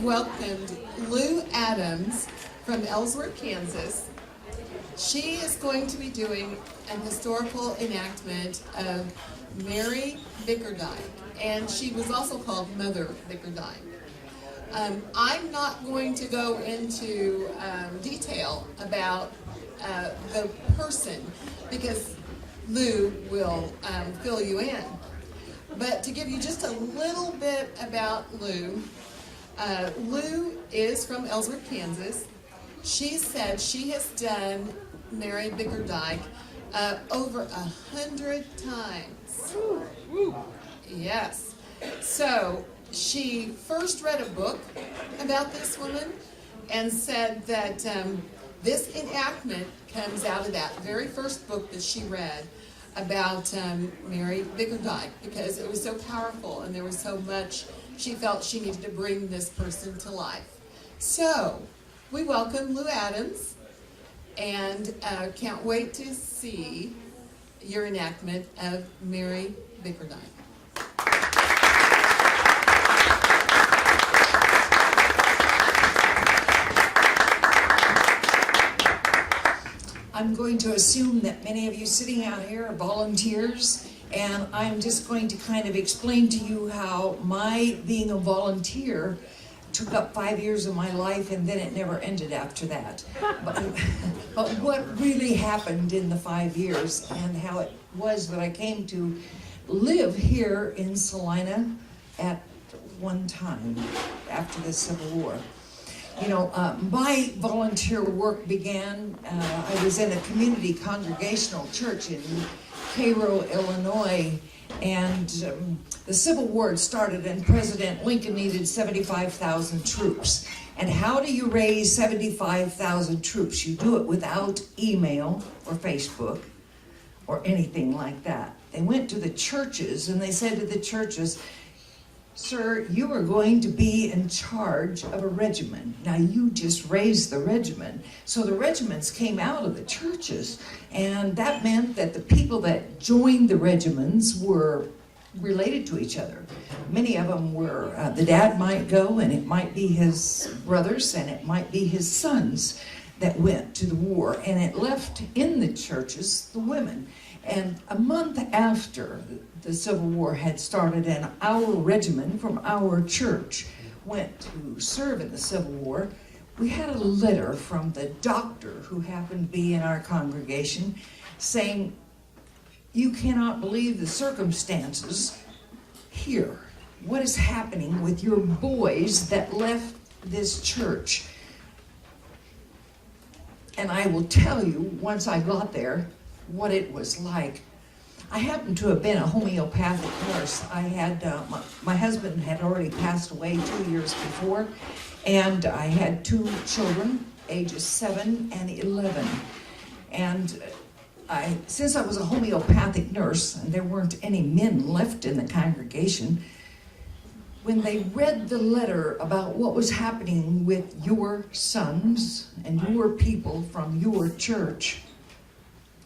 have welcomed Lou Adams from Ellsworth, Kansas. She is going to be doing an historical enactment of Mary Bickerdyke, and she was also called Mother Bickerdyke. I'm not going to go into detail about the person because Lou will fill you in. But to give you just a little bit about Lou, Lou is from Ellsworth, Kansas. She said she has done Mary Bickerdyke over 100 times. Yes. So she first read a book about this woman and said that this enactment comes out of that very first book that she read about Mary Bickerdyke, because it was so powerful and there was so much she felt she needed to bring this person to life. So we welcome Lou Adams and can't wait to see your enactment of Mary Bickerdyke. I'm going to assume that many of you sitting out here are volunteers, and I'm just going to kind of explain to you how my being a volunteer took up 5 years of my life, and then it never ended after that. But what really happened in the 5 years, and how it was that I came to live here in Salina at one time after the Civil War. You know, my volunteer work began, I was in a community congregational church in Cairo, Illinois, and the Civil War had started and President Lincoln needed 75,000 troops. And how do you raise 75,000 troops? You do it without email or Facebook or anything like that. They went to the churches and they said to the churches, "Sir, you are going to be in charge of a regiment. Now you just raised the regiment." So the regiments came out of the churches, and that meant that the people that joined the regiments were related to each other. Many of them were, the dad might go, and it might be his brothers, and it might be his sons that went to the war, and it left in the churches the women. And a month after the Civil War had started and our regiment from our church went to serve in the Civil War, we had a letter from the doctor who happened to be in our congregation saying, "You cannot believe the circumstances here. What is happening with your boys that left this church?" And I will tell you, once I got there, what it was like. I happened to have been a homeopathic nurse. I had, my husband had already passed away 2 years before, and I had 2 children, ages 7 and 11. And since I was a homeopathic nurse, and there weren't any men left in the congregation, when they read the letter about what was happening with your sons and your people from your church,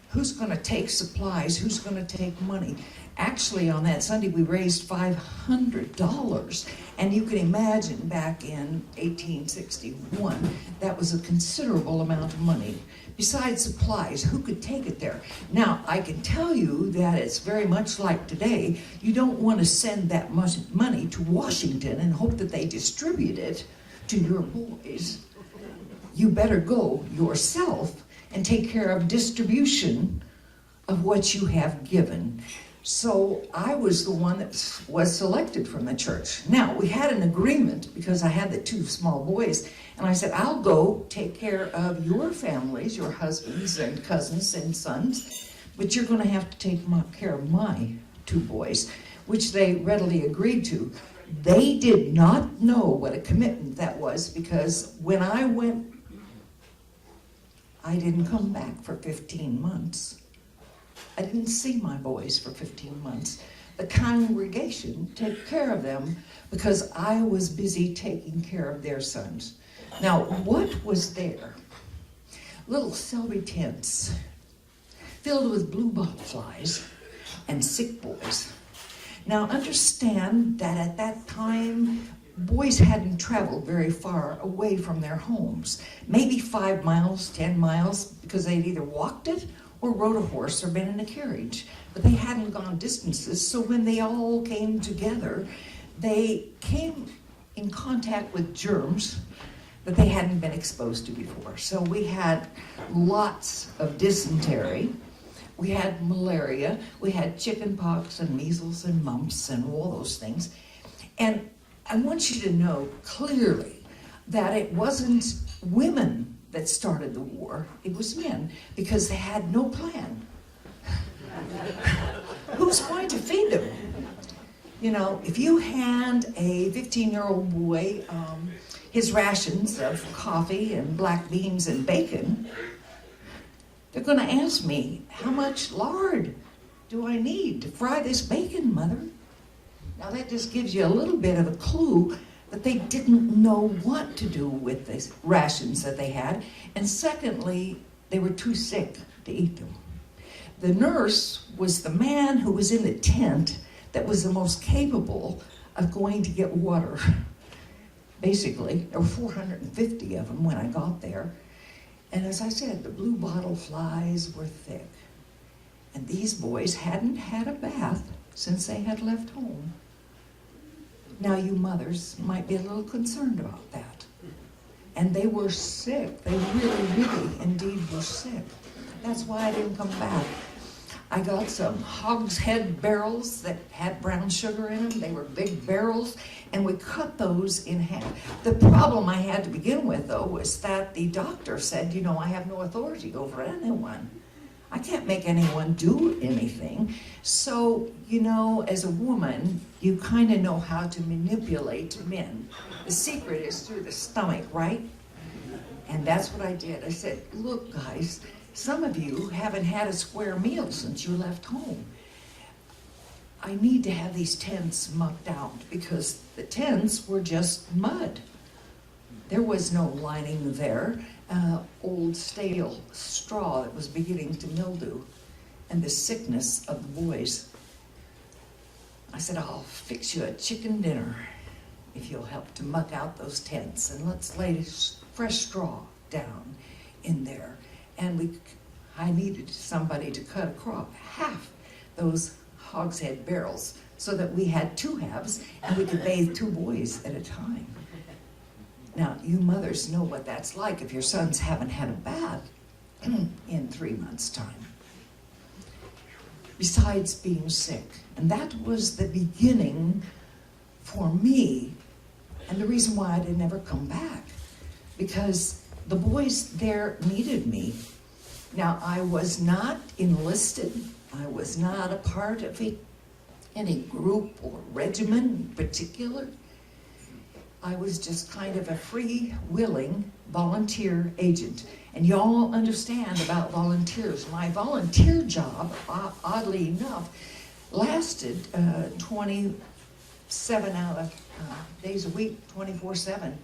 who's going to take supplies? Who's going to take money? Actually, on that Sunday, we raised $500. And you can imagine back in 1861, that was a considerable amount of money. Besides supplies, who could take it there? Now, I can tell you that it's very much like today. You don't want to send that much money to Washington and hope that they distribute it to your boys. You better go yourself and take care of distribution of what you have given. So I was the one that was selected from the church. Now, we had an agreement because I had the 2 small boys, and I said, "I'll go take care of your families, your husbands and cousins and sons, but you're going to have to take care of my 2 boys," which they readily agreed to. They did not know what a commitment that was, because when I went, I didn't come back for 15 months. I didn't see my boys for 15 months. The congregation took care of them because I was busy taking care of their sons. Now, what was there? Little Selby tents filled with blue botflies and sick boys. Now, understand that at that time, boys hadn't traveled very far away from their homes. Maybe 5 miles, 10 miles, because they'd either walked it or rode a horse or been in a carriage. But they hadn't gone distances, so when they all came together, they came in contact with germs that they hadn't been exposed to before. So we had lots of dysentery, we had malaria, we had chicken pox and measles and mumps and all those things. And I want you to know clearly that it wasn't women that started the war, it was men, because they had no plan. Who's going to feed them? You know, if you hand a 15-year-old boy his rations of coffee and black beans and bacon, they're going to ask me, how much lard do I need to fry this bacon, Mother? Now that just gives you a little bit of a clue that they didn't know what to do with the rations that they had. And secondly, they were too sick to eat them. The nurse was the man who was in the tent that was the most capable of going to get water. Basically, there were 450 of them when I got there. And as I said, the blue bottle flies were thick. And these boys hadn't had a bath since they had left home. Now you mothers might be a little concerned about that. And they were sick. They really, really indeed were sick. That's why I didn't come back. I got some hogshead barrels that had brown sugar in them. They were big barrels, and we cut those in half. The problem I had to begin with, though, was that the doctor said, you know, I have no authority over anyone. I can't make anyone do anything. So, you know, as a woman, you kind of know how to manipulate men. The secret is through the stomach, right? And that's what I did. I said, look, guys, some of you haven't had a square meal since you left home. I need to have these tents mucked out because the tents were just mud. There was no lining there. Old stale straw that was beginning to mildew, and the sickness of the boys. I said, I'll fix you a chicken dinner if you'll help to muck out those tents, and let's lay fresh straw down in there. And I needed somebody to cut across half those hogshead barrels so that we had 2 halves and we could bathe 2 boys at a time. Now, you mothers know what that's like if your sons haven't had a bath in 3 months' time. Besides being sick. And that was the beginning for me, and the reason why I didn't ever come back. Because the boys there needed me. Now, I was not enlisted. I was not a part of any group or regiment in particular. I was just kind of a free-willing volunteer agent. And y'all understand about volunteers. My volunteer job, oddly enough, lasted 27 out of days a week, 24/7.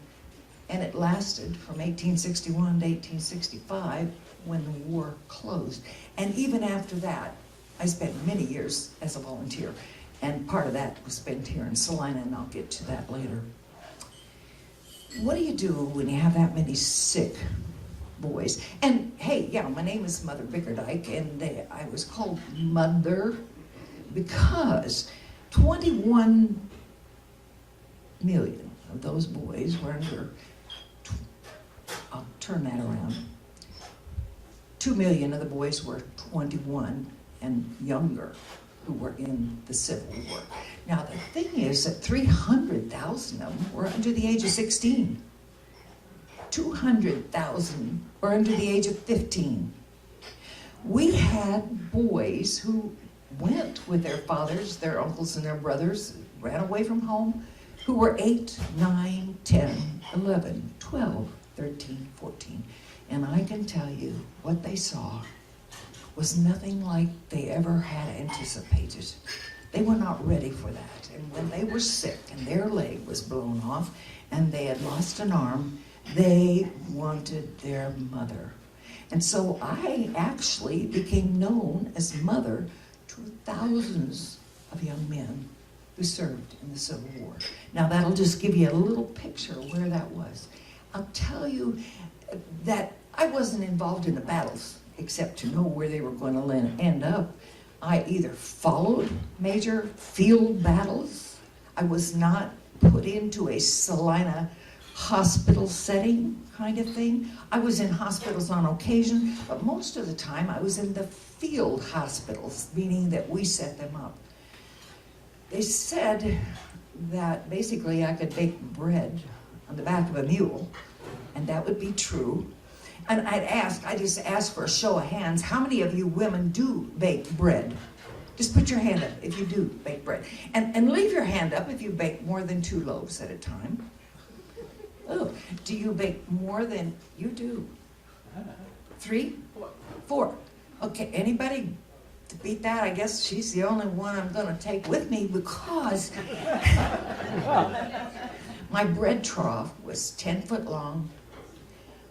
And it lasted from 1861 to 1865 when the war closed. And even after that, I spent many years as a volunteer. And part of that was spent here in Salina, and I'll get to that later. What do you do when you have that many sick boys? And hey, yeah, my name is Mother Bickerdyke, and I was called Mother because 21 million of those boys were under, I'll turn that around, 2 million of the boys were 21 and younger who were in the Civil War. Now the thing is that 300,000 of them were under the age of 16. 200,000 were under the age of 15. We had boys who went with their fathers, their uncles and their brothers, ran away from home, who were 8, 9, 10, 11, 12, 13, 14. And I can tell you what they saw was nothing like they ever had anticipated. They were not ready for that. And when they were sick and their leg was blown off and they had lost an arm, they wanted their mother. And so I actually became known as mother to thousands of young men who served in the Civil War. Now that'll just give you a little picture of where that was. I'll tell you that I wasn't involved in the battles except to know where they were going to end up. I either followed major field battles. I was not put into a Salina hospital setting kind of thing. I was in hospitals on occasion, but most of the time I was in the field hospitals, meaning that we set them up. They said that basically I could bake bread on the back of a mule, and that would be true. And I just asked for a show of hands, how many of you women do bake bread? Just put your hand up if you do bake bread. And leave your hand up if you bake more than 2 loaves at a time. Oh, do you bake more than you do? 3? 4. Okay, anybody to beat that? I guess she's the only one I'm going to take with me because my bread trough was 10 foot long,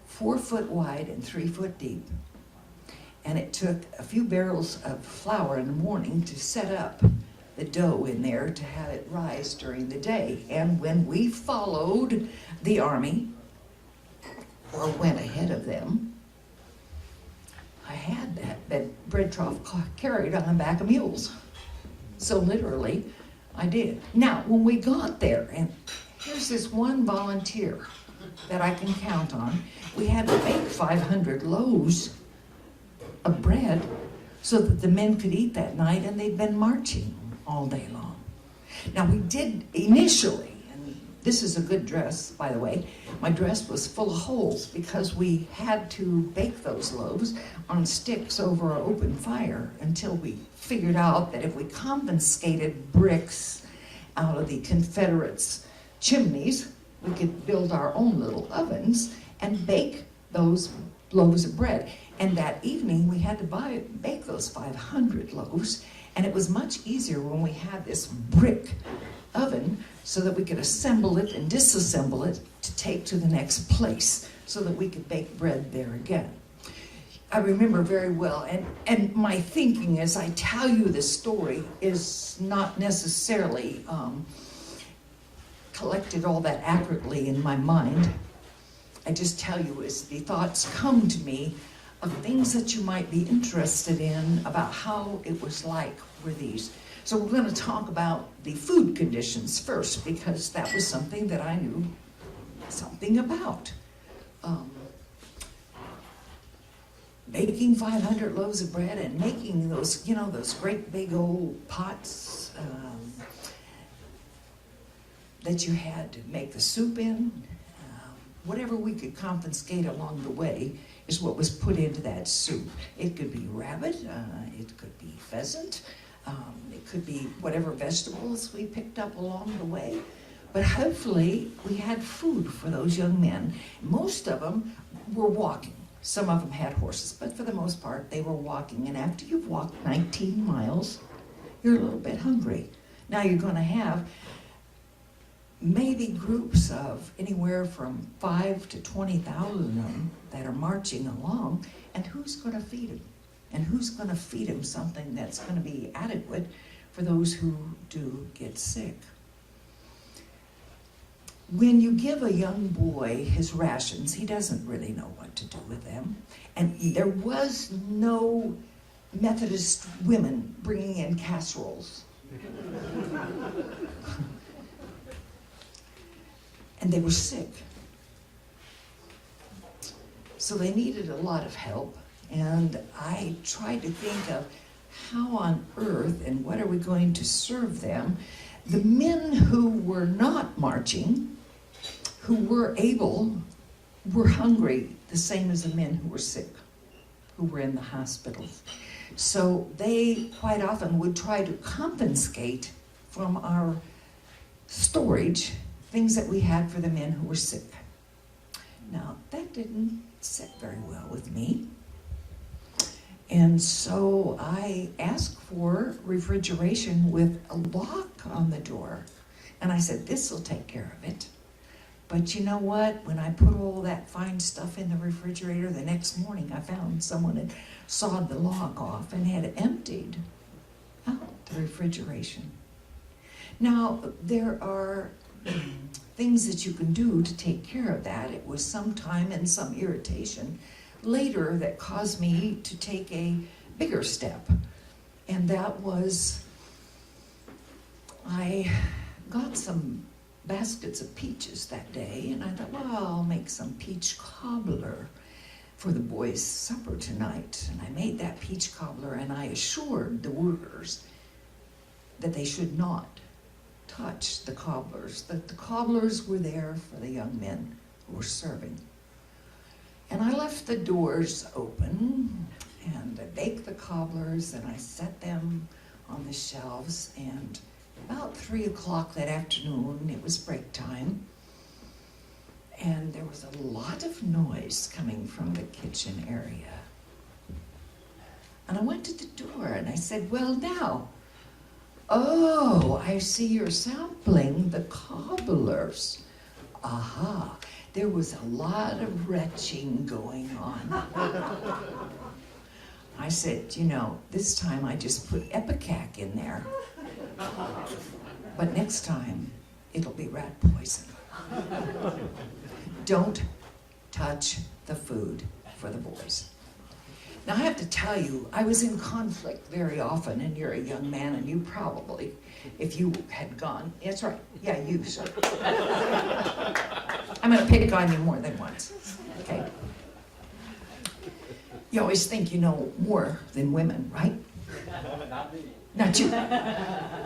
4 foot wide, and 3 foot deep. And it took a few barrels of flour in the morning to set up the dough in there to have it rise during the day. And when we followed the army, or went ahead of them, I had that bread trough carried on the back of mules. So literally, I did. Now, when we got there, and here's this one volunteer that I can count on, we had to bake 500 loaves of bread so that the men could eat that night, and they'd been marching all day long. Now, we did initially, and this is a good dress, by the way, my dress was full of holes because we had to bake those loaves on sticks over an open fire until we figured out that if we confiscated bricks out of the Confederates' chimneys, we could build our own little ovens and bake those loaves of bread. And that evening, we had to bake those 500 loaves, and it was much easier when we had this brick oven so that we could assemble it and disassemble it to take to the next place so that we could bake bread there again. I remember very well, and my thinking as I tell you this story is not necessarily collected all that accurately in my mind. I just tell you as the thoughts come to me of things that you might be interested in about how it was like with these. So we're going to talk about the food conditions first, because that was something that I knew something about. Baking 500 loaves of bread and making those, those great big old pots that you had to make the soup in. Whatever we could confiscate along the way is what was put into that soup. It could be rabbit, it could be pheasant, it could be whatever vegetables we picked up along the way. But hopefully we had food for those young men. Most of them were walking. Some of them had horses, but for the most part they were walking. And after you've walked 19 miles, you're a little bit hungry. Now you're going to have maybe groups of anywhere from 5 to 20,000 of them that are marching along, and who's going to feed them? And who's going to feed them something that's going to be adequate for those who do get sick? When you give a young boy his rations, he doesn't really know what to do with them. And there was no Methodist women bringing in casseroles. And they were sick. So they needed a lot of help. And I tried to think of how on earth and what are we going to serve them. The men who were not marching, who were able, were hungry the same as the men who were sick, who were in the hospitals. So they quite often would try to confiscate from our storage things that we had for the men who were sick. Now, that didn't sit very well with me. And so I asked for refrigeration with a lock on the door. And I said, this will take care of it. But you know what? When I put all that fine stuff in the refrigerator, the next morning I found someone had sawed the lock off and had emptied out the refrigeration. Now, there are things that you can do to take care of that. It was some time and some irritation later that caused me to take a bigger step. And that was, I got some baskets of peaches that day, and I thought, well, I'll make some peach cobbler for the boys' supper tonight. And I made that peach cobbler, and I assured the workers that they should not touch the cobblers, that the cobblers were there for the young men who were serving. And I left the doors open, and I baked the cobblers, and I set them on the shelves, and about 3 o'clock that afternoon, it was break time, and there was a lot of noise coming from the kitchen area. And I went to the door, and I said, well, now, oh, I see you're sampling the cobblers. Aha, there was a lot of retching going on. I said, you know, this time I just put Ipecac in there. But next time, it'll be rat poison. Don't touch the food for the boys. Now, I have to tell you, I was in conflict very often, and you're a young man, and you probably, if you had gone, that's right, yeah, you, sir. I'm gonna pick on you more than once, okay? You always think you know more than women, right? Not me. Not you.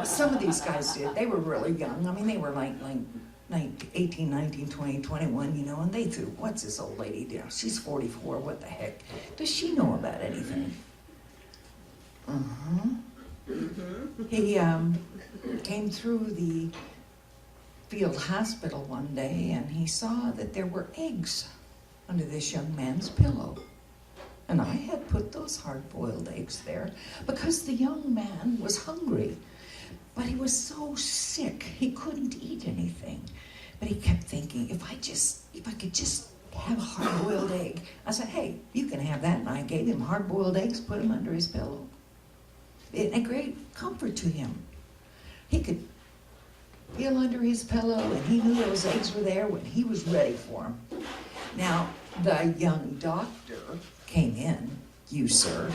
Some of these guys did. They were really young. I mean, they were like 18, 19, 20, 21, you know, and they threw, what's this old lady do? She's 44, what the heck? Does she know about anything? He came through the field hospital one day, and he saw that there were eggs under this young man's pillow. And I had put those hard-boiled eggs there because the young man was hungry. But he was so sick, he couldn't eat anything. But he kept thinking, if I could just have a hard-boiled egg. I said, hey, you can have that. And I gave him hard-boiled eggs, put them under his pillow. It a great comfort to him. He could feel under his pillow, and he knew those eggs were there when he was ready for them. Now, the young doctor came in, you, sir,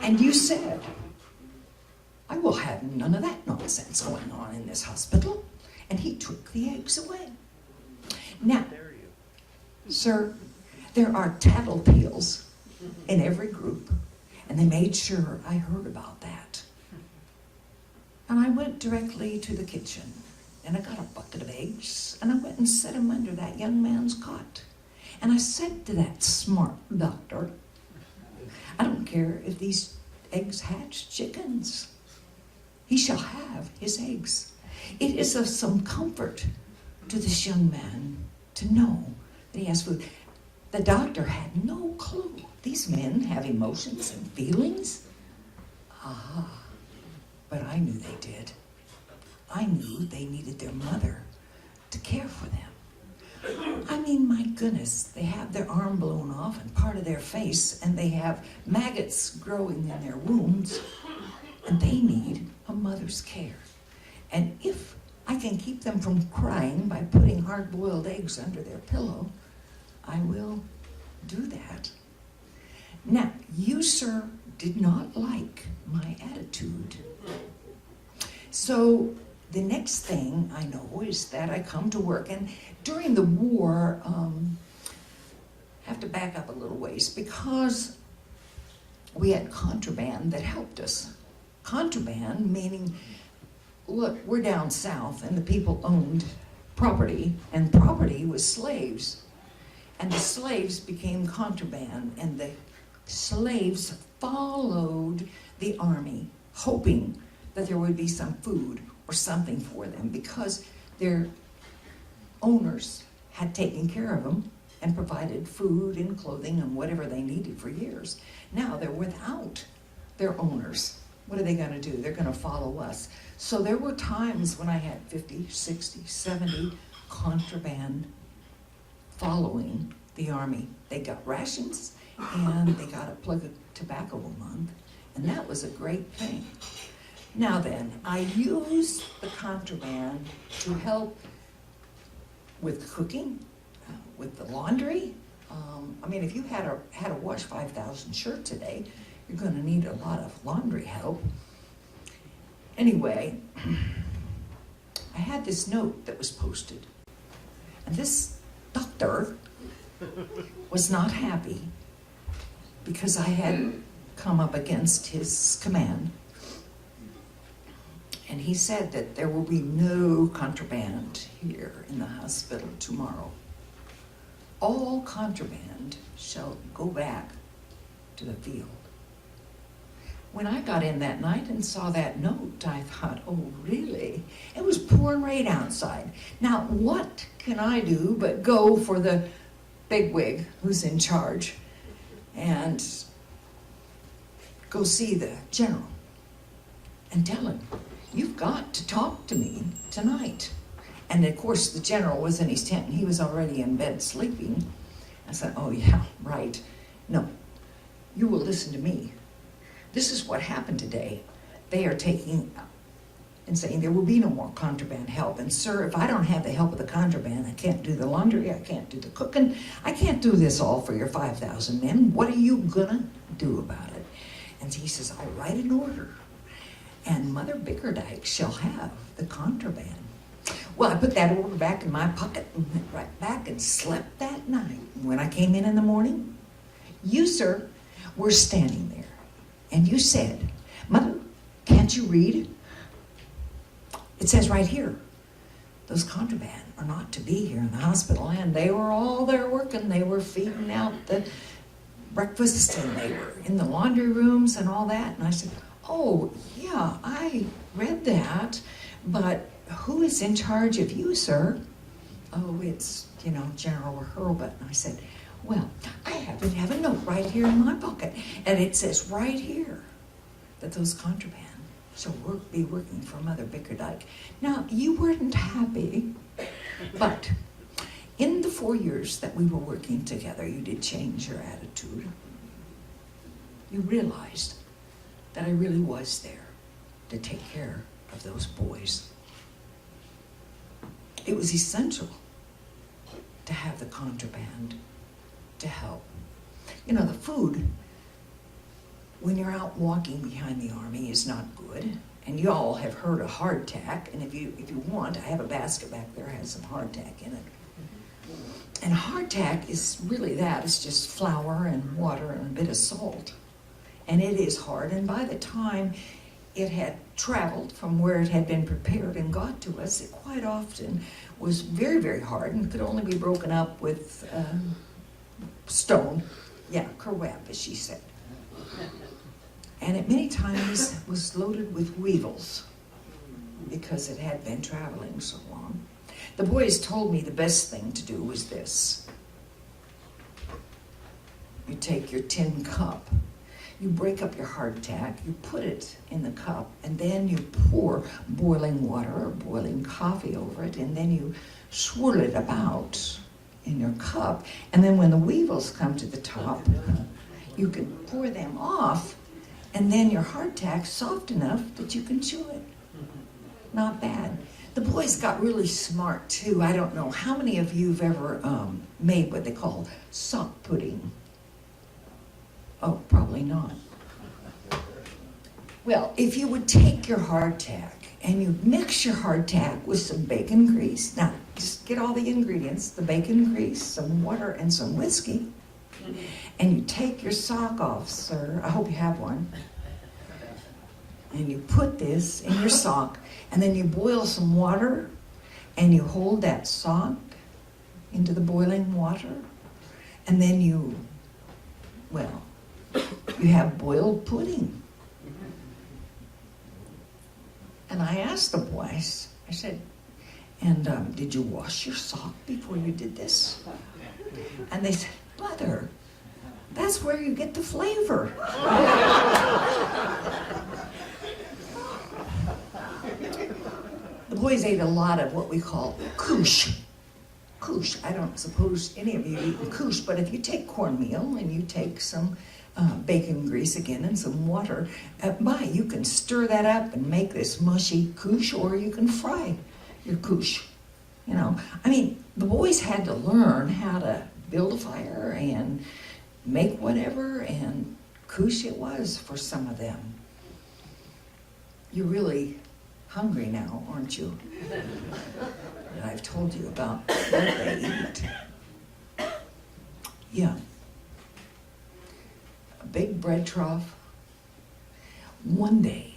and you said, I will have none of that nonsense going on in this hospital. And he took the eggs away. Now, sir, there are tattletales in every group, and they made sure I heard about that. And I went directly to the kitchen, and I got a bucket of eggs, and I went and set them under that young man's cot. And I said to that smart doctor, I don't care if these eggs hatch chickens. He shall have his eggs. It is of some comfort to this young man to know that he has food. The doctor had no clue. These men have emotions and feelings. Aha, but I knew they did. I knew they needed their mother to care for them. I mean, my goodness, they have their arm blown off and part of their face, and they have maggots growing in their wounds, and they need a mother's care. And if I can keep them from crying by putting hard-boiled eggs under their pillow, I will do that. Now, you, sir, did not like my attitude. So the next thing I know is that I come to work, and during the war, I have to back up a little ways because we had contraband that helped us. Contraband meaning, look, we're down south and the people owned property, and property was slaves. And the slaves became contraband, and the slaves followed the army, hoping that there would be some food or something for them because their owners had taken care of them and provided food and clothing and whatever they needed for years. Now they're without their owners. What are they going to do? They're going to follow us. So there were times when I had 50, 60, 70 contraband following the army. They got rations and they got a plug of tobacco a month, and that was a great thing. Now then, I use the contraband to help with cooking, with the laundry. I mean, if you had to wash 5,000 shirts a day, you're going to need a lot of laundry help. Anyway, I had this note that was posted, and this doctor was not happy because I had come up against his command. And he said that there will be no contraband here in the hospital tomorrow. All contraband shall go back to the field. When I got in that night and saw that note, I thought, oh, really? It was pouring rain outside. Now, what can I do but go for the bigwig who's in charge and go see the general and tell him, you've got to talk to me tonight. And of course, the general was in his tent and he was already in bed sleeping. I said, oh yeah, right. No, you will listen to me. This is what happened today. They are taking and saying there will be no more contraband help. And sir, if I don't have the help of the contraband, I can't do the laundry, I can't do the cooking, I can't do this all for your 5,000 men. What are you gonna do about it? And he says, I write an order, and Mother Bickerdyke shall have the contraband. Well, I put that order back in my pocket and went right back and slept that night. And when I came in the morning, you, sir, were standing there. And you said, Mother, can't you read? It says right here, those contraband are not to be here in the hospital. And they were all there working. They were feeding out the breakfast and they were in the laundry rooms and all that. And I said, oh, yeah, I read that, but who is in charge of you, sir? Oh, it's, General Hurlbut. And I said, well, I happen to have a note right here in my pocket, and it says right here that those contraband shall be working for Mother Bickerdyke. Now, you weren't happy, but in the 4 years that we were working together, you did change your attitude. You realized that I really was there to take care of those boys. It was essential to have the contraband to help. The food, when you're out walking behind the army, is not good. And you all have heard of hardtack, and if you want, I have a basket back there that has some hardtack in it. And hardtack is really that. It's just flour and water and a bit of salt. And it is hard, and by the time it had traveled from where it had been prepared and got to us, it quite often was very, very hard and could only be broken up with stone. Yeah, kerwab, as she said. And it many times was loaded with weevils because it had been traveling so long. The boys told me the best thing to do was this. You take your tin cup, you break up your hardtack, you put it in the cup, and then you pour boiling water or boiling coffee over it, and then you swirl it about in your cup, and then when the weevils come to the top, you can pour them off, and then your hardtack's soft enough that you can chew it. Not bad. The boys got really smart too. I don't know how many of you have ever made what they call sock pudding. Oh, probably not. Well, if you would take your hardtack and you mix your hardtack with some bacon grease. Now, just get all the ingredients, the bacon grease, some water, and some whiskey. And you take your sock off, sir. I hope you have one. And you put this in your sock, and then you boil some water, and you hold that sock into the boiling water, and then you have boiled pudding. And I asked the boys, I said, and did you wash your sock before you did this? And they said, Mother, that's where you get the flavor. The boys ate a lot of what we call koosh. Koosh, I don't suppose any of you eat koosh, but if you take cornmeal and you take some bacon grease again and some water. You can stir that up and make this mushy couche, or you can fry your couche. You know, I mean, the boys had to learn how to build a fire and make whatever, and couche it was for some of them. You're really hungry now, aren't you? And I've told you about what they eat. Yeah. A big bread trough. One day,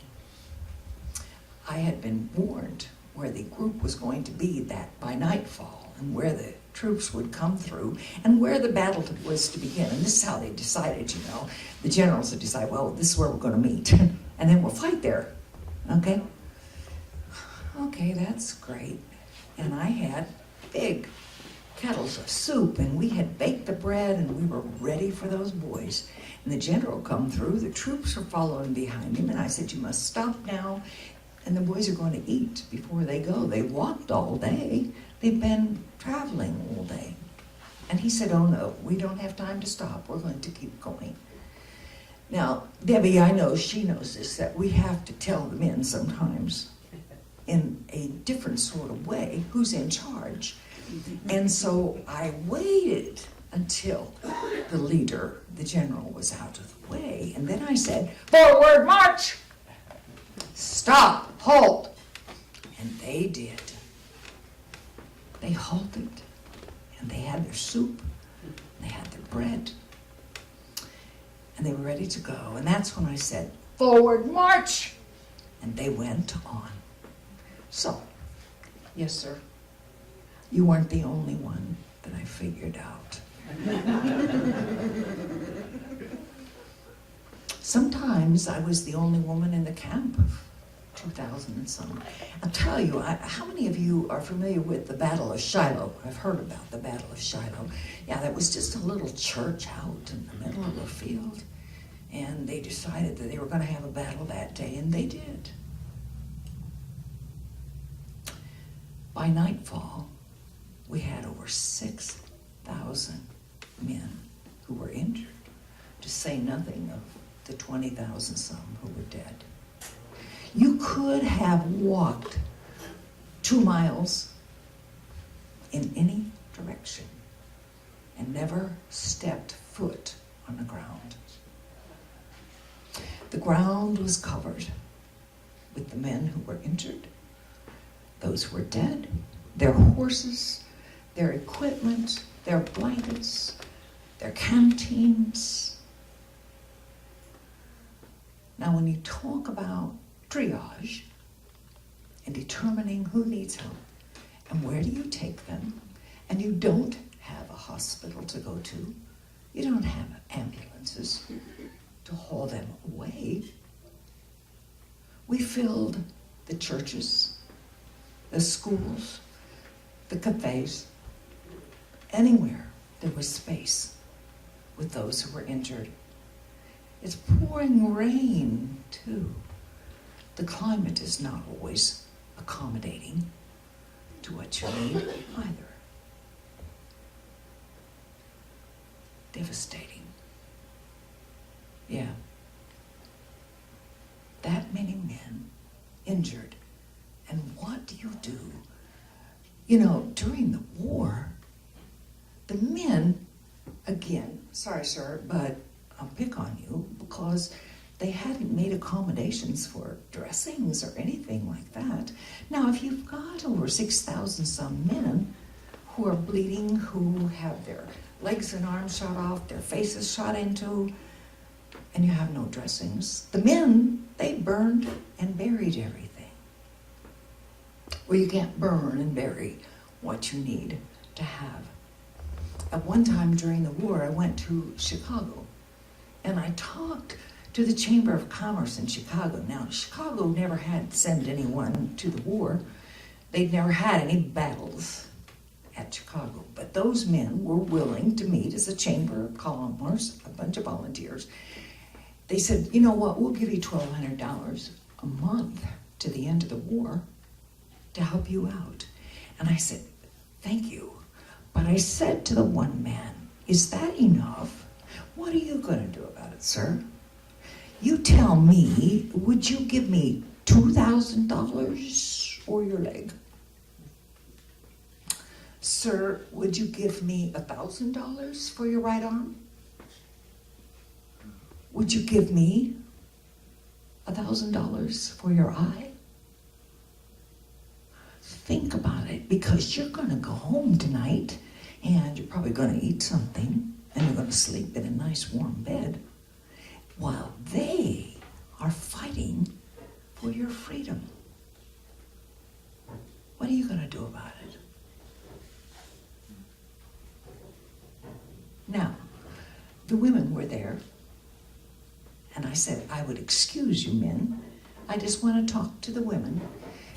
I had been warned where the group was going to be that by nightfall, and where the troops would come through, and where the battle was to begin. And this is how they decided, you know. The generals would decide, well, this is where we're going to meet, and then we'll fight there. Okay? Okay, that's great. And I had big kettles of soup, and we had baked the bread, and we were ready for those boys. And the general come through, the troops are following behind him, and I said, you must stop now, and the boys are going to eat before they go. They walked all day. They've been traveling all day. And he said, oh no, we don't have time to stop. We're going to keep going. Now, Debbie, I know she knows this, that we have to tell the men sometimes in a different sort of way who's in charge. And so I waited until the leader, the general, was out of the way. And then I said, forward march! Stop, halt! And they did. They halted, and they had their soup, and they had their bread, and they were ready to go. And that's when I said, forward march! And they went on. So, yes, sir, you weren't the only one that I figured out. Sometimes I was the only woman in the camp of 2,000 and some. I'll tell you, how many of you are familiar with the Battle of Shiloh? I've heard about the Battle of Shiloh. Yeah, that was just a little church out in the middle of a field. And they decided that they were going to have a battle that day, and they did. By nightfall, we had over 6,000 men who were injured, to say nothing of the 20,000 some who were dead. You could have walked 2 miles in any direction and never stepped foot on the ground. The ground was covered with the men who were injured, those who were dead, their horses, their equipment, their blankets, their canteens. Now, when you talk about triage and determining who needs help and where do you take them, and you don't have a hospital to go to, you don't have ambulances to haul them away. We filled the churches, the schools, the cafes, anywhere there was space with those who were injured. It's pouring rain, too. The climate is not always accommodating to what you need either. Devastating. Yeah. That many men injured. And what do you do? You know, during the war, the men, again, sorry, sir, but I'll pick on you because they hadn't made accommodations for dressings or anything like that. Now, if you've got over 6,000 some men who are bleeding, who have their legs and arms shot off, their faces shot into, and you have no dressings, the men, they burned and buried everything. Well, you can't burn and bury what you need to have. At one time during the war, I went to Chicago, and I talked to the Chamber of Commerce in Chicago. Now, Chicago never had sent anyone to the war. They'd never had any battles at Chicago, but those men were willing to meet as a Chamber of Commerce, a bunch of volunteers. They said, you know what, we'll give you $1,200 a month to the end of the war to help you out. And I said, thank you. But I said to the one man, is that enough? What are you going to do about it, sir? You tell me, would you give me $2,000 or your leg? Sir, would you give me $1,000 for your right arm? Would you give me $1,000 for your eye? Think about it, because you're going to go home tonight and you're probably going to eat something and you're going to sleep in a nice warm bed while they are fighting for your freedom. What are you going to do about it? Now, the women were there, and I said, I would excuse you men. I just want to talk to the women.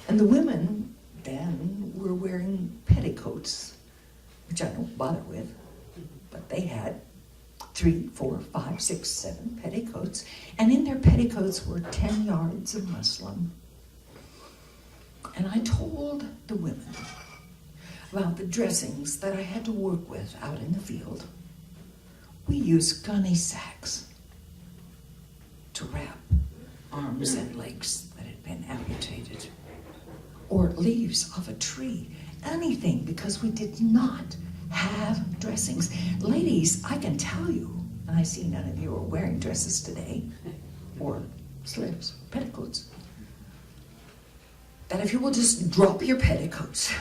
And the women then were wearing petticoats, which I don't bother with, but they had 3, 4, 5, 6, 7 petticoats, and in their petticoats were 10 yards of muslin. And I told the women about the dressings that I had to work with out in the field. We used gunny sacks to wrap arms and legs that had been amputated, or leaves of a tree, anything, because we did not have dressings. Ladies, I can tell you, and I see none of you are wearing dresses today, or slips, petticoats, that if you will just drop your petticoats,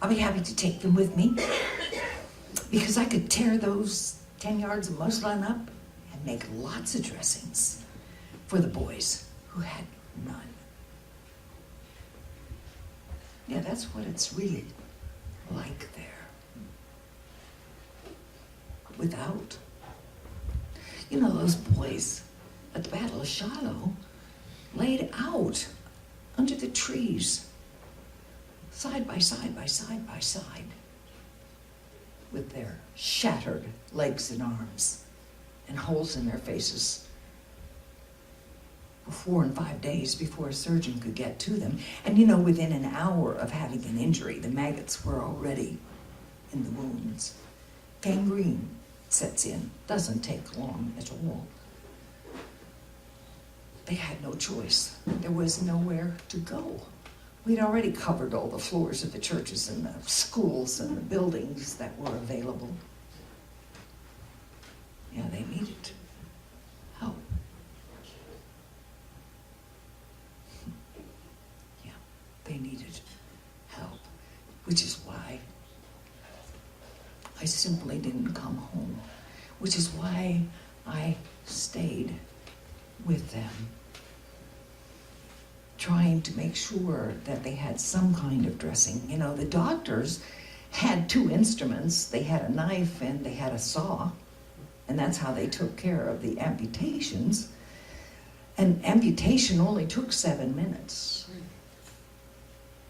I'll be happy to take them with me, because I could tear those 10 yards of muslin up and make lots of dressings for the boys who had none. Yeah, that's what it's really like there. Without. You know, those boys at the Battle of Shiloh laid out under the trees, side by side by side by side, with their shattered legs and arms and holes in their faces for 4 and 5 days before a surgeon could get to them. And you know, within an hour of having an injury, the maggots were already in the wounds. Gangrene sets in, doesn't take long at all. They had no choice. There was nowhere to go. We'd already covered all the floors of the churches and the schools and the buildings that were available. Yeah, they needed help. Yeah, they needed help, which is why I simply didn't come home, which is why I stayed with them, trying to make sure that they had some kind of dressing. You know, the doctors had 2 instruments. They had a knife and they had a saw, and that's how they took care of the amputations. An amputation only took 7 minutes,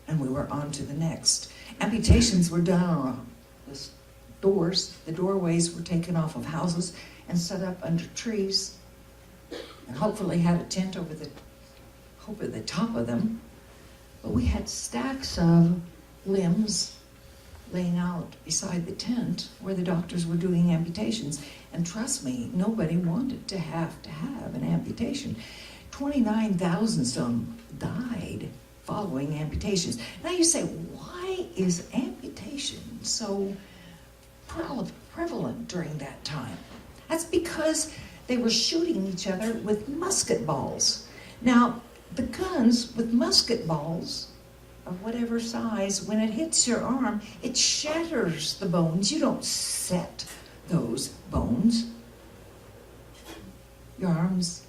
and we were on to the next. Amputations were done on the doors. The doorways were taken off of houses and set up under trees, and hopefully had a tent over the top of them. But we had stacks of limbs laying out beside the tent where the doctors were doing amputations. And trust me, nobody wanted to have an amputation. 29,000 some died following amputations. Now you say, why is amputation so prevalent during that time? That's because they were shooting each other with musket balls. Now, the guns with musket balls of whatever size, when it hits your arm, it shatters the bones. You don't set those bones. Your arms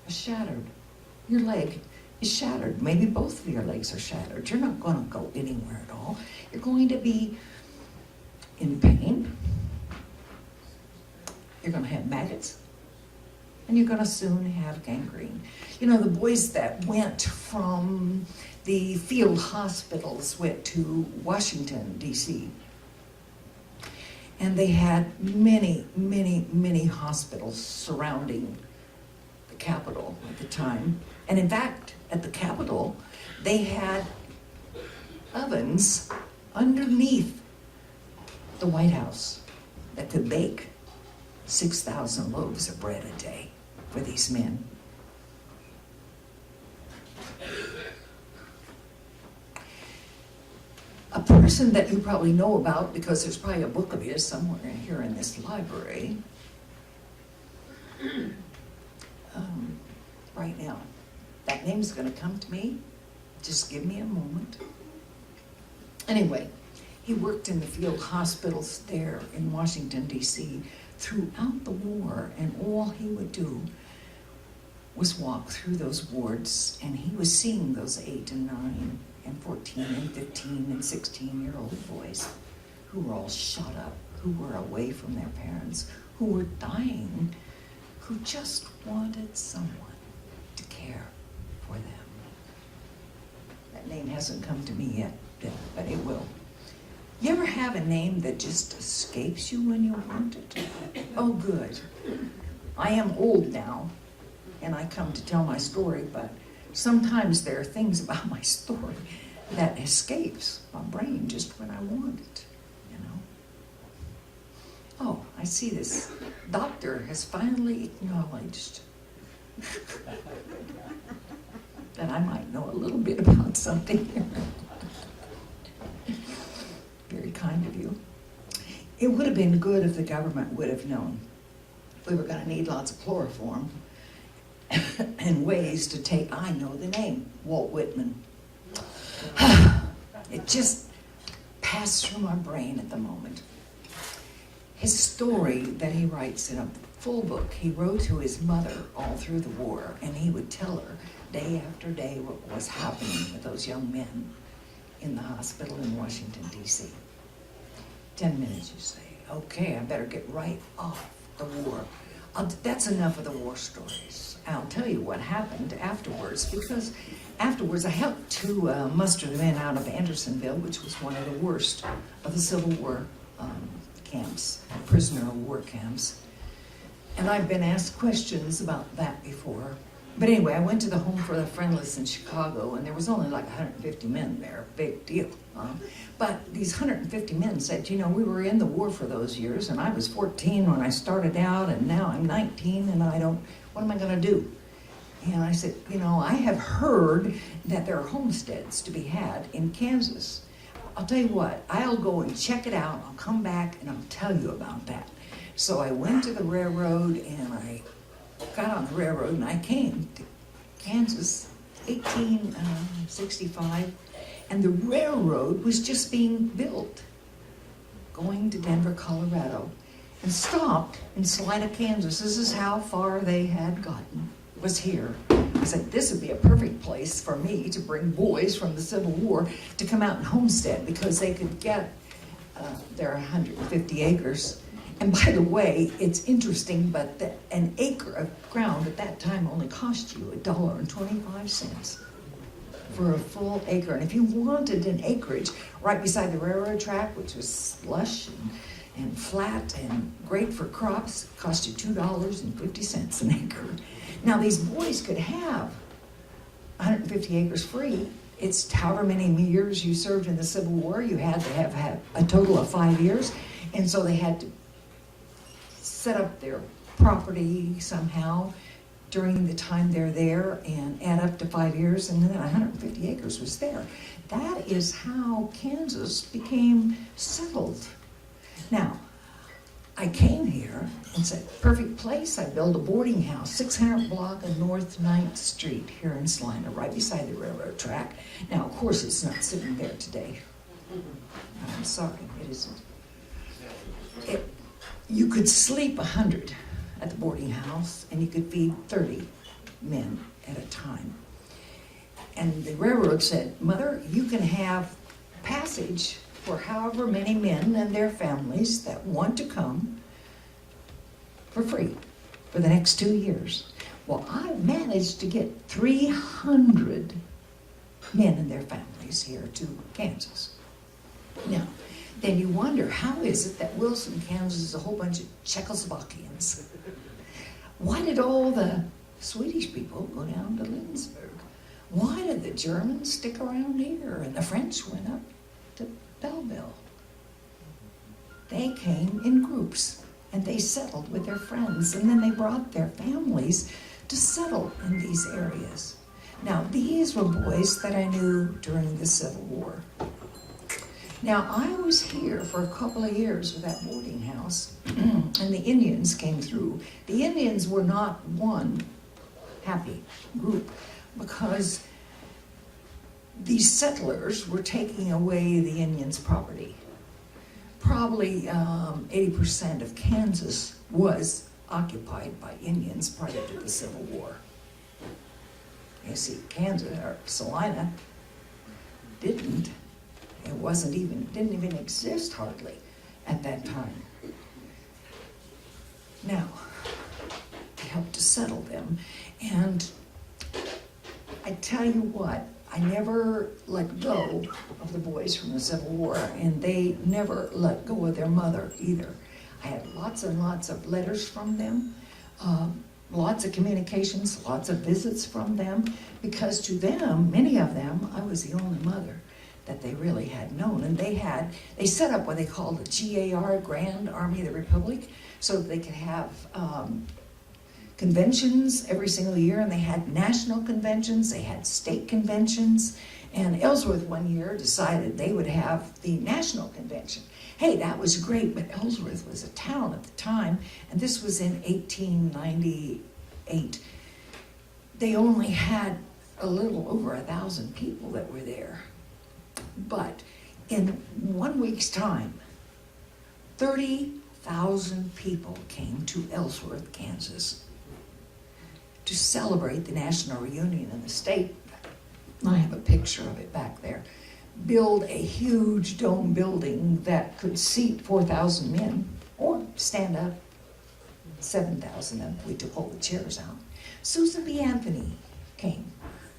are shattered. Your leg is shattered. Maybe both of your legs are shattered. You're not going to go anywhere at all. You're going to be in pain. You're going to have maggots. And you're going to soon have gangrene. You know, the boys that went from the field hospitals went to Washington, D.C. And they had many, many, many hospitals surrounding the Capitol at the time. And in fact, at the Capitol, they had ovens underneath the White House that could bake. 6,000 loaves of bread a day for these men. A person that you probably know about, because there's probably a book of his somewhere here in this library, right now. That name's going to come to me. Just give me a moment. Anyway, he worked in the field hospitals there in Washington, D.C. throughout the war, and all he would do was walk through those wards, and he was seeing those 8 and 9 and 14 and 15 and 16-year-old boys who were all shot up, who were away from their parents, who were dying, who just wanted someone to care for them. That name hasn't come to me yet, but it will. You ever have a name that just escapes you when you want it? Oh, good. I am old now, and I come to tell my story, but sometimes there are things about my story that escapes my brain just when I want it, you know. Oh, I see this. Doctor has finally acknowledged that I might know a little bit about something here. Very kind of you. It would have been good if the government would have known we were going to need lots of chloroform and ways to take, I know the name, Walt Whitman. It just passed through my brain at the moment. His story that he writes in a full book, he wrote to his mother all through the war, and he would tell her day after day what was happening with those young men in the hospital in Washington, D.C. 10 minutes, you say. Okay, I better get right off the war. That's enough of the war stories. I'll tell you what happened afterwards, because afterwards I helped to muster the men out of Andersonville, which was one of the worst of the Civil War camps, prisoner of war camps. And I've been asked questions about that before. But anyway, I went to the Home for the Friendless in Chicago, and there was only like 150 men there. Big deal. But these 150 men said, you know, we were in the war for those years, and I was 14 when I started out, and now I'm 19, and what am I going to do? And I said, you know, I have heard that there are homesteads to be had in Kansas. I'll tell you what, I'll go and check it out. I'll come back, and I'll tell you about that. So I went to the railroad, and I got on the railroad, and I came to Kansas, 1865, and the railroad was just being built, going to Denver, Colorado, and stopped in Salina, Kansas. This is how far they had gotten, was here. I said, this would be a perfect place for me to bring boys from the Civil War to come out and homestead, because they could get their 150 acres. And by the way, it's interesting, but an acre of ground at that time only cost you $1.25 for a full acre. And if you wanted an acreage right beside the railroad track, which was lush and flat and great for crops, it cost you $2.50 an acre. Now these boys could have 150 acres free. It's however many years you served in the Civil War. You had to have had a total of 5 years. And so they had to set up their property somehow during the time they're there and add up to 5 years, and then 150 acres was there. That is how Kansas became settled. Now, I came here and said, perfect place. I built a boarding house, 600 block of North 9th Street here in Salina, right beside the railroad track. Now, of course, it's not sitting there today. I'm sorry, it isn't. You could sleep 100 at the boarding house, and you could feed 30 men at a time. And the railroad said, Mother, you can have passage for however many men and their families that want to come for free for the next 2 years. Well, I managed to get 300 men and their families here to Kansas. Now, then you wonder, how is it that Wilson, Kansas is a whole bunch of Czechoslovakians? Why did all the Swedish people go down to Lindsberg? Why did the Germans stick around here and the French went up to Belleville? They came in groups, and they settled with their friends, and then they brought their families to settle in these areas. Now, these were boys that I knew during the Civil War. Now, I was here for a couple of years with that boarding house, and the Indians came through. The Indians were not one happy group, because these settlers were taking away the Indians' property. Probably 80% of Kansas was occupied by Indians prior to the Civil War. You see, Kansas, or Salina, didn't. Didn't even exist hardly at that time. Now, they helped to settle them, and I tell you what, I never let go of the boys from the Civil War, and they never let go of their mother either. I had lots and lots of letters from them, lots of communications, lots of visits from them, because to them, many of them, I was the only mother that they really had known. And they set up what they called the GAR, Grand Army of the Republic, so that they could have conventions every single year, and they had national conventions, they had state conventions, and Ellsworth one year decided they would have the national convention. Hey, that was great, but Ellsworth was a town at the time, and this was in 1898. They only had a little over 1,000 people that were there. But in 1 week's time, 30,000 people came to Ellsworth, Kansas, to celebrate the national reunion in the state. I have a picture of it back there. Build a huge dome building that could seat 4,000 men, or stand up 7,000 if we took all the chairs out. Susan B. Anthony came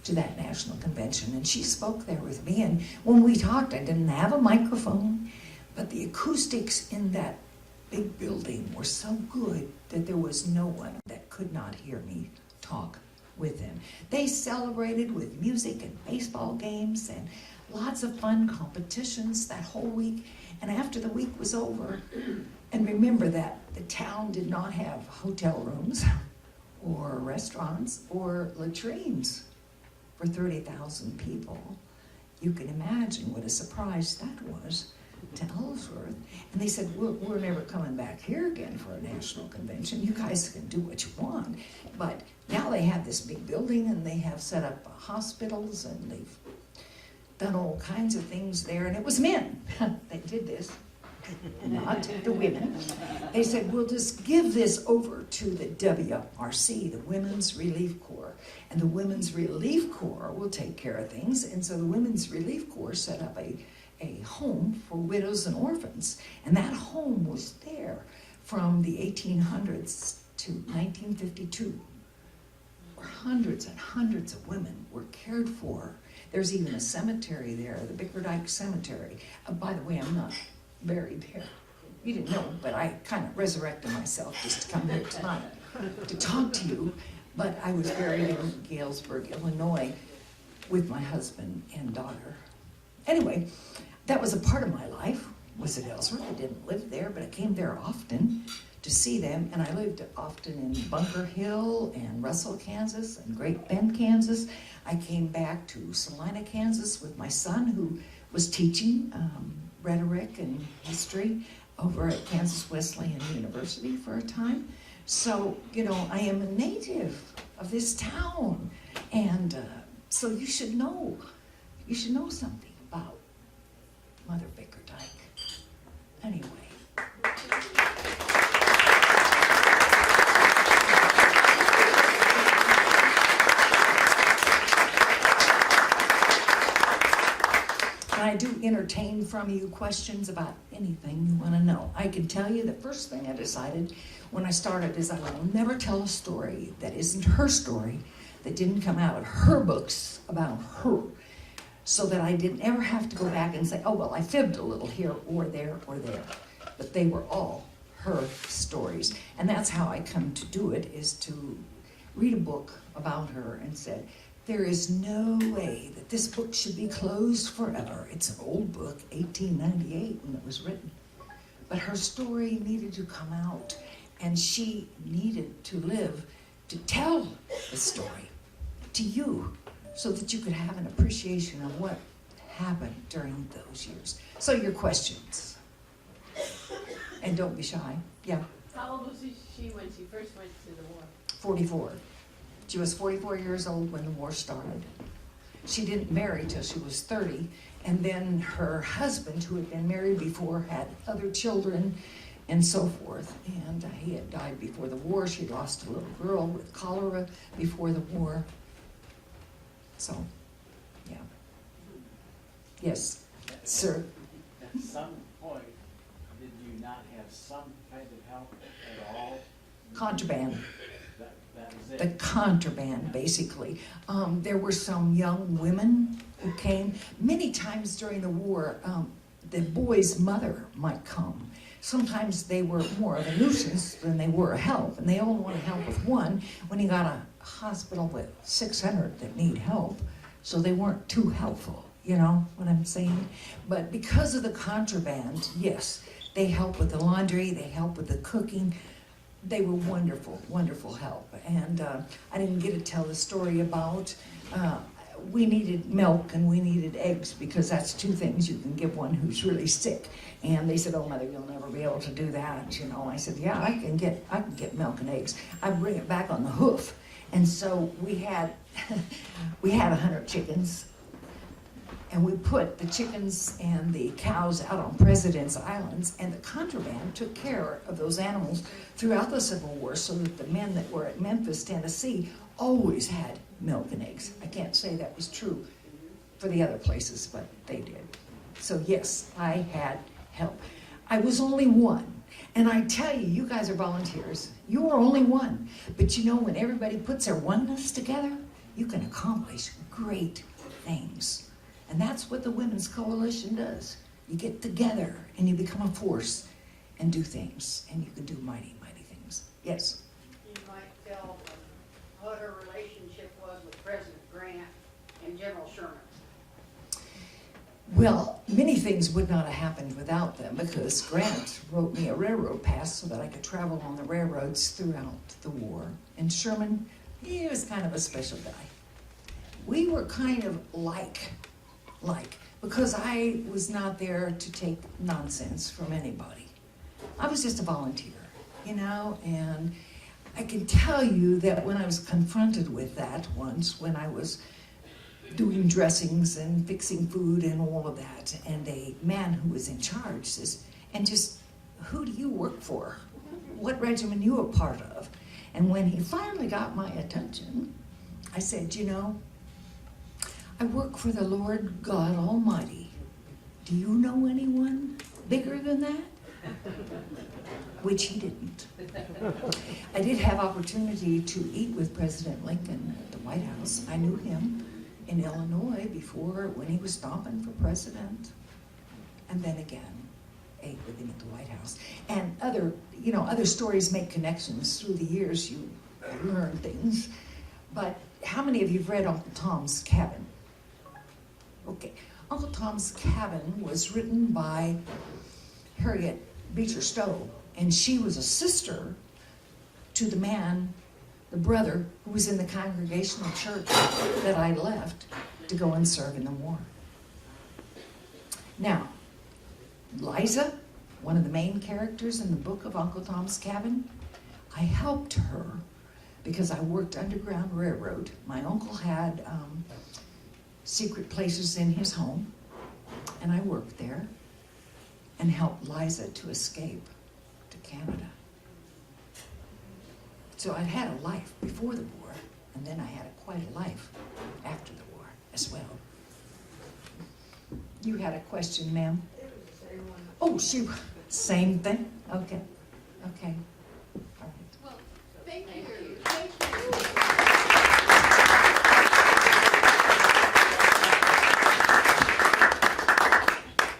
to that national convention, and she spoke there with me, and when we talked, I didn't have a microphone, but the acoustics in that big building were so good that there was no one that could not hear me talk with them. They celebrated with music and baseball games and lots of fun competitions that whole week. And after the week was over, and remember that the town did not have hotel rooms or restaurants or latrines for 30,000 people. You can imagine what a surprise that was to Ellsworth. And they said, we're never coming back here again for a national convention. You guys can do what you want. But now they have this big building, and they have set up hospitals, and they've done all kinds of things there. And it was men that did this, not the women. They said, we'll just give this over to the WRC, the Women's Relief Corps. And the Women's Relief Corps will take care of things. And so the Women's Relief Corps set up a home for widows and orphans. And that home was there from the 1800s to 1952, where hundreds and hundreds of women were cared for. There's even a cemetery there, the Bickerdyke Cemetery. By the way, I'm not buried there. You didn't know, but I kind of resurrected myself just to come here tonight to talk to you. But I was buried in Galesburg, Illinois, with my husband and daughter. Anyway, that was a part of my life, was at Ellsworth. I didn't live there, but I came there often to see them, and I lived often in Bunker Hill and Russell, Kansas, and Great Bend, Kansas. I came back to Salina, Kansas with my son, who was teaching rhetoric and history over at Kansas Wesleyan University for a time. So, I am a native of this town, and so you should know something about Mother Bickerdyke. Anyway. And I do entertain from you questions about anything you want to know. I can tell you the first thing I decided when I started is I will never tell a story that isn't her story, that didn't come out of her books about her, so that I didn't ever have to go back and say, oh, well, I fibbed a little here or there or there. But they were all her stories. And that's how I come to do it, is to read a book about her and said, there is no way that this book should be closed forever. It's an old book, 1898 when it was written. but her story needed to come out, and she needed to live to tell the story to you so that you could have an appreciation of what happened during those years. So your questions. And don't be shy. Yeah. How old was she when she first went to the war? 44. She was 44 years old when the war started. She didn't marry till she was 30, and then her husband, who had been married before, had other children and so forth, and he had died before the war. She lost a little girl with cholera before the war. So, yeah. Yes, sir. At some point, did you not have some kind of help at all? Contraband. That was The it? contraband, basically. There were some young women who came. Many times during the war, the boy's mother might come. Sometimes they were more of a nuisance than they were a help, and they only want to help with one when you got a hospital with 600 that need help, so they weren't too helpful, you know what I'm saying? But because of the contraband, yes, they help with the laundry, they help with the cooking. They were wonderful, wonderful help. And I didn't get to tell the story about, we needed milk and we needed eggs, because that's two things you can give one who's really sick. And they said, "Oh, Mother, you'll never be able to do that." You know, I said, "Yeah, I can get milk and eggs. I bring it back on the hoof." And so we had 100 chickens. And we put the chickens and the cows out on President's Islands, and the contraband took care of those animals throughout the Civil War, so that the men that were at Memphis, Tennessee, always had milk and eggs. I can't say that was true for the other places, but they did. So yes, I had help. I was only one. And I tell you, you guys are volunteers. You are only one. But you know, when everybody puts their oneness together, you can accomplish great things. And that's what the Women's Coalition does. You get together and you become a force and do things. And you can do mighty, mighty things. Yes? You might tell what her relationship was with President Grant and General Sherman. Well, many things would not have happened without them, because Grant wrote me a railroad pass so that I could travel on the railroads throughout the war. And Sherman, he was kind of a special guy. We were kind of like, because I was not there to take nonsense from anybody. I was just a volunteer, you know, and I can tell you that when I was confronted with that once, when I was doing dressings and fixing food and all of that, and a man who was in charge says, "And just, who do you work for? What regiment you a part of?" And when he finally got my attention, I said, "You know, I work for the Lord God Almighty. Do you know anyone bigger than that?" Which he didn't. I did have opportunity to eat with President Lincoln at the White House. I knew him in Illinois before, when he was stomping for president. And then again, ate with him at the White House. And other stories make connections through the years. You learn things. But how many of you have read Uncle Tom's Cabin? Okay, Uncle Tom's Cabin was written by Harriet Beecher Stowe, and she was a sister to the brother who was in the Congregational Church that I left to go and serve in the war. Now, Liza, one of the main characters in the book of Uncle Tom's Cabin, I helped her because I worked Underground Railroad. My uncle had secret places in his home, and I worked there and helped Liza to escape to Canada. So I'd had a life before the war, and then I had quite a life after the war as well. You had a question, ma'am? Oh, same thing? Okay. All right. Well, thank you. Thank you.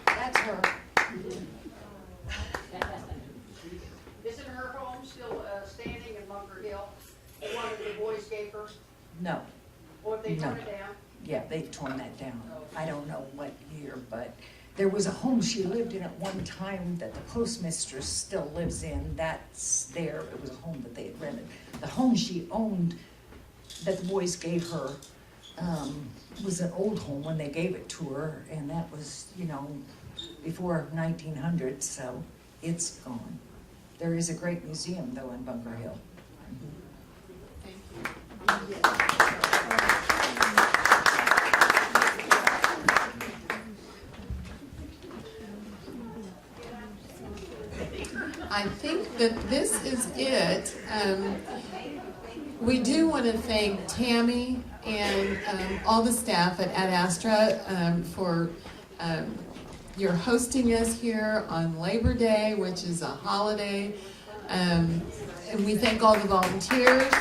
That's her. Isn't her home still standing in Bunker Hill? The one that the boys gave her? No. Or if they No. torn it down? Yeah, they've torn that down. I don't know what year, but there was a home she lived in at one time that the postmistress still lives in. That's there. It was a home that they had rented. The home she owned that the boys gave her was an old home when they gave it to her, and that was, before 1900, so it's gone. There is a great museum, though, in Bunker Hill. Thank you. I think that this is it. We do want to thank Tammy and all the staff at Ad Astra for your hosting us here on Labor Day, which is a holiday. And we thank all the volunteers.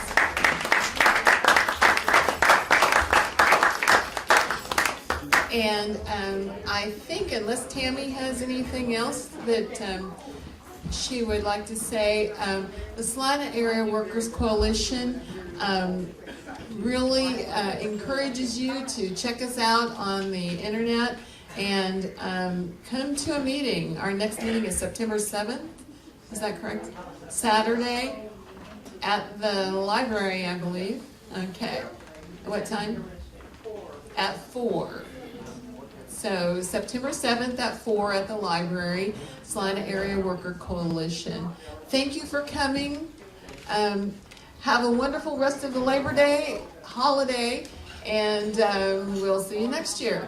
And I think, unless Tammy has anything else that she would like to say, the Salina Area Workers Coalition really encourages you to check us out on the internet and come to a meeting. Our next meeting is September 7th. Is that correct? Saturday at the library, I believe. Okay. At what time? At 4. So September 7th at 4 at the library, Salina Area Worker Coalition. Thank you for coming. Have a wonderful rest of the Labor Day holiday, and we'll see you next year.